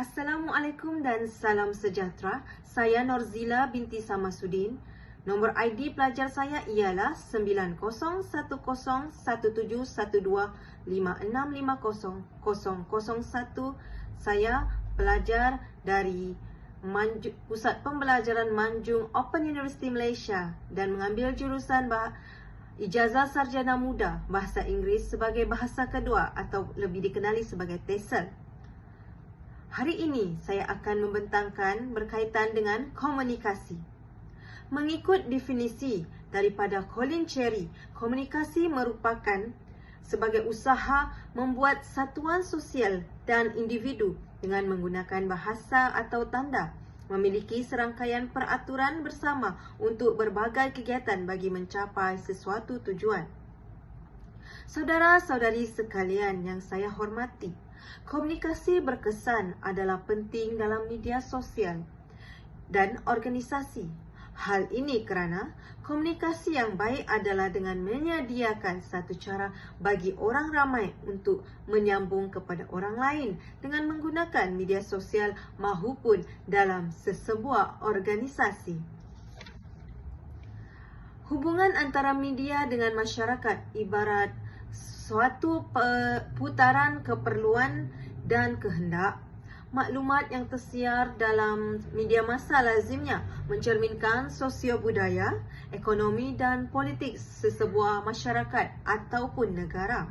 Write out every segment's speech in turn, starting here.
Assalamualaikum dan salam sejahtera. Saya Norzila binti Samasuddin. Nombor ID pelajar saya ialah 9010171256500001. Saya pelajar dari Pusat Pembelajaran Manjung Open University Malaysia dan mengambil jurusan Ijazah Sarjana Muda Bahasa Inggeris sebagai bahasa kedua atau lebih dikenali sebagai TESOL. Hari ini saya akan membentangkan berkaitan dengan komunikasi. Mengikut definisi daripada Colin Cherry, komunikasi merupakan sebagai usaha membuat satuan sosial dan individu dengan menggunakan bahasa atau tanda, memiliki serangkaian peraturan bersama untuk berbagai kegiatan bagi mencapai sesuatu tujuan. Saudara-saudari sekalian yang saya hormati, komunikasi berkesan adalah penting dalam media sosial dan organisasi. Hal ini kerana komunikasi yang baik adalah dengan menyediakan satu cara bagi orang ramai untuk menyambung kepada orang lain dengan menggunakan media sosial mahupun dalam sesebuah organisasi. Hubungan antara media dengan masyarakat ibarat suatu putaran keperluan dan kehendak. Maklumat yang tersiar dalam media massa lazimnya mencerminkan sosio-budaya, ekonomi dan politik sesebuah masyarakat ataupun negara.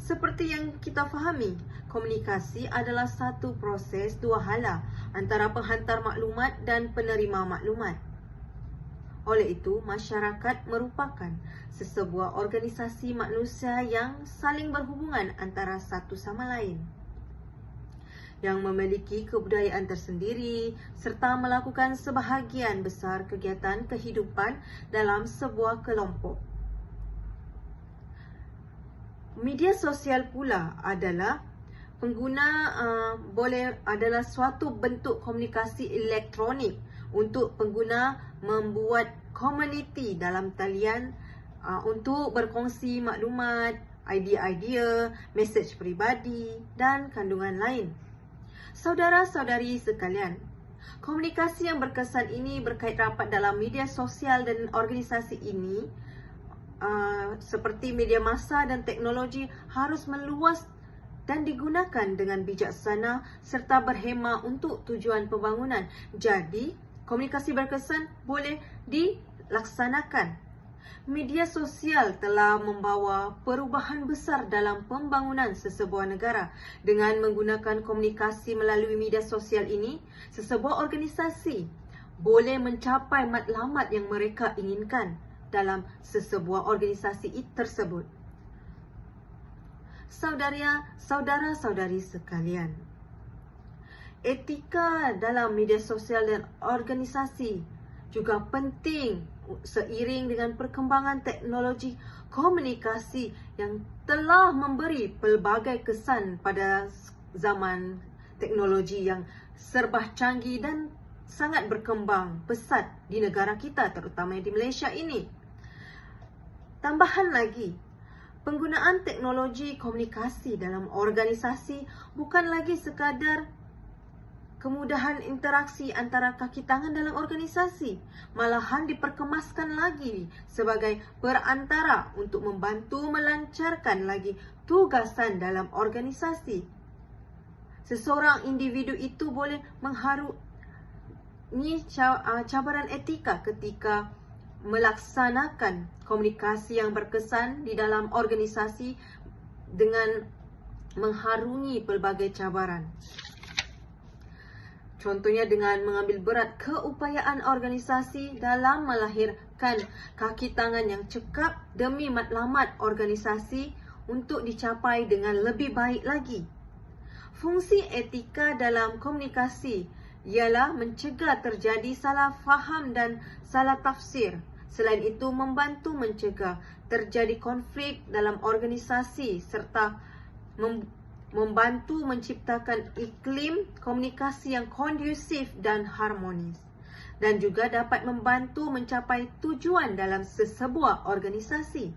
Seperti yang kita fahami, komunikasi adalah satu proses dua hala antara penghantar maklumat dan penerima maklumat. Oleh itu, masyarakat merupakan sesebuah organisasi manusia yang saling berhubungan antara satu sama lain, yang memiliki kebudayaan tersendiri serta melakukan sebahagian besar kegiatan kehidupan dalam sebuah kelompok. Media sosial pula adalah adalah suatu bentuk komunikasi elektronik untuk pengguna membuat komuniti dalam talian untuk berkongsi maklumat, idea-idea, mesej peribadi dan kandungan lain. Saudara-saudari sekalian, komunikasi yang berkesan ini berkait rapat dalam media sosial dan organisasi ini seperti media massa dan teknologi harus meluas dan digunakan dengan bijaksana serta berhemah untuk tujuan pembangunan. Jadi, komunikasi berkesan boleh dilaksanakan. Media sosial telah membawa perubahan besar dalam pembangunan sesebuah negara. Dengan menggunakan komunikasi melalui media sosial ini, sesebuah organisasi boleh mencapai matlamat yang mereka inginkan dalam sesebuah organisasi tersebut. Saudara-saudari sekalian, etika dalam media sosial dan organisasi juga penting seiring dengan perkembangan teknologi komunikasi yang telah memberi pelbagai kesan pada zaman teknologi yang serba canggih dan sangat berkembang pesat di negara kita, terutama di Malaysia ini. Tambahan lagi, penggunaan teknologi komunikasi dalam organisasi bukan lagi sekadar kemudahan interaksi antara kaki tangan dalam organisasi, malahan diperkemaskan lagi sebagai perantara untuk membantu melancarkan lagi tugasan dalam organisasi. Seseorang individu itu boleh mengharungi cabaran etika ketika melaksanakan komunikasi yang berkesan di dalam organisasi dengan mengharungi pelbagai cabaran. Contohnya dengan mengambil berat keupayaan organisasi dalam melahirkan kaki tangan yang cekap demi matlamat organisasi untuk dicapai dengan lebih baik lagi. Fungsi etika dalam komunikasi ialah mencegah terjadi salah faham dan salah tafsir. Selain itu, membantu mencegah terjadi konflik dalam organisasi serta membantu menciptakan iklim komunikasi yang kondusif dan harmonis, dan juga dapat membantu mencapai tujuan dalam sesebuah organisasi.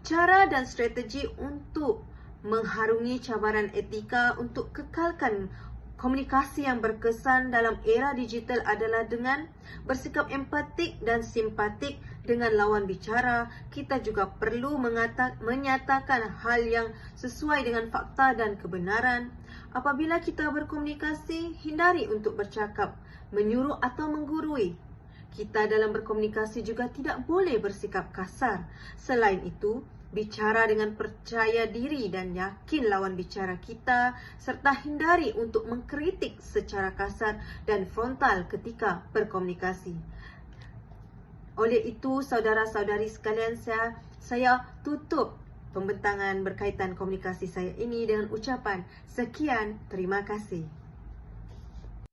Cara dan strategi untuk mengharungi cabaran etika untuk kekalkan komunikasi yang berkesan dalam era digital adalah dengan bersikap empatik dan simpatik dengan lawan bicara. Kita juga perlu menyatakan hal yang sesuai dengan fakta dan kebenaran. Apabila kita berkomunikasi, hindari untuk bercakap, menyuruh atau menggurui. Kita dalam berkomunikasi juga tidak boleh bersikap kasar. Selain itu, bicara dengan percaya diri dan yakin lawan bicara kita, serta hindari untuk mengkritik secara kasar dan frontal ketika berkomunikasi. Oleh itu, saudara-saudari sekalian, saya tutup pembentangan berkaitan komunikasi saya ini dengan ucapan sekian, terima kasih.